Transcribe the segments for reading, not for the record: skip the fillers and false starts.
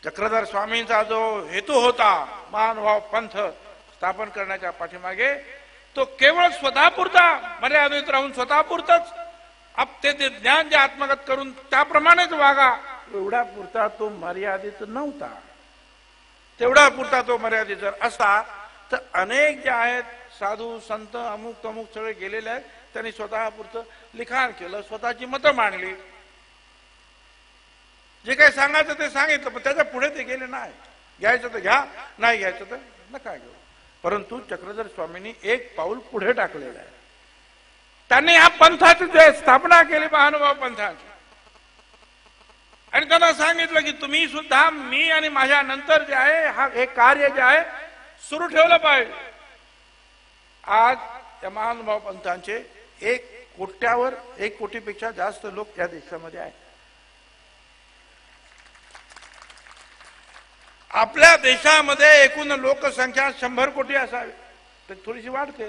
चक्रधर स्वामींचा जो हेतू होता महानुभाव पंथ स्थापन करण्याच्या पाठीमागे, तो केवळ स्वतःपुरता मर्यादित राहून स्वतःपुरतच ते ज्ञान जे आत्मगत करून त्याप्रमाणेच वागा, एवढा पुरता तो मर्यादित नव्हता. तेवढा पुरता तो मर्यादित जर असता तर अनेक जे आहेत साधू संत अमुक तमुक सगळे गेलेले आहेत, त्यांनी स्वतःपुरतं लिखाण केलं, स्वतःची मतं मांडली, जे काही सांगायचं ते सांगितलं, पण त्याच्या पुढे ते गेले नाही. घ्यायचं तर घ्या, नाही घ्यायचं तर नका घेऊ. परंतु चक्रधर स्वामींनी एक पाऊल पुढे टाकलेलं आहे. त्यांनी या पंथाची स्थापना केली, महानुभाव पंथाची, आणि त्यांना सांगितलं की तुम्ही सुद्धा मी आणि माझ्या नंतर जे आहे हे कार्य जे आहे सुरू ठेवलं पाहिजे. आज या महानुभाव पंथांचे 1 कोटीपेक्षा जास्त लोक या देशामध्ये आहेत. आपल्या देशामध्ये एकूण लोकसंख्या 100 कोटी असावी, तर थोडीशी वाढते,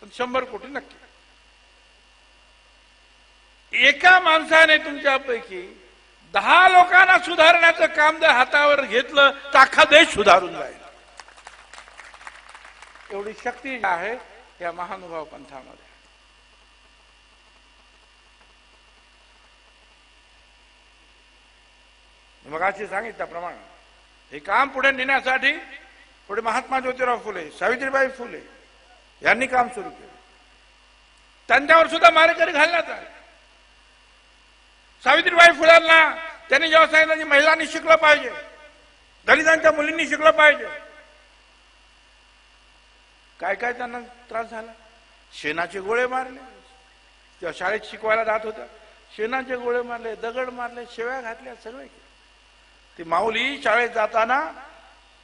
पण 100 कोटी नक्की. एका माणसाने तुमच्यापैकी 10 लोकांना सुधारण्याचं काम जर हातावर घेतलं तर अख्खा देश सुधारून जाईल. एवढी शक्ती आहे या महानुभाव पंथामध्ये. मगाशी सांगितल्याप्रमाणे हे काम पुढे नेण्यासाठी पुढे महात्मा ज्योतिराव फुले, सावित्रीबाई फुले यांनी काम सुरू केलं. त्यांच्यावर सुद्धा मारेकरी घालण्यात आले. सावित्रीबाई फुल्यांना त्यांनी जेव्हा सांगितलं की महिलांनी शिकलं पाहिजे, दलितांच्या मुलींनी शिकलं पाहिजे, काय काय त्यांना त्रास झाला. शेणाचे गोळे मारले, तेव्हा शाळेत शिकवायला जात होत्या, शेणाचे गोळे मारले, दगड मारले, शेव्या घातल्या, सगळे केले. ती माऊली शाळेत जाताना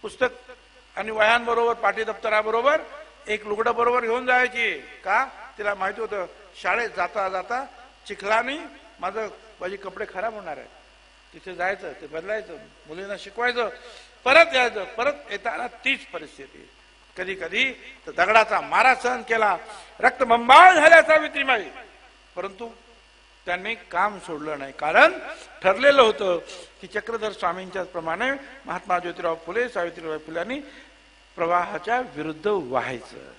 पुस्तक आणि वह्यांबरोबर पाठी दप्तराबरोबर एक लुगडं बरोबर घेऊन जायची. का? तिला माहिती होतं शाळेत जाता जाता चिखलानी माझे कपडे खराब होणार आहेत. तिथे जायचं, ते बदलायचं, मुलींना शिकवायचं, परत यायचं. परत येताना तीच परिस्थिती. कधी कधी तर दगडाचा मारा सहन केला, रक्तबंबाळ झाल्या सावित्रीबाई, परंतु त्यांनी काम सोडलं नाही. कारण ठरलेलं होतं की चक्रधर स्वामींच्या प्रमाणे महात्मा ज्योतिराव फुले, सावित्रीबाई फुल्यांनी प्रवाहाच्या विरुद्ध व्हायचं.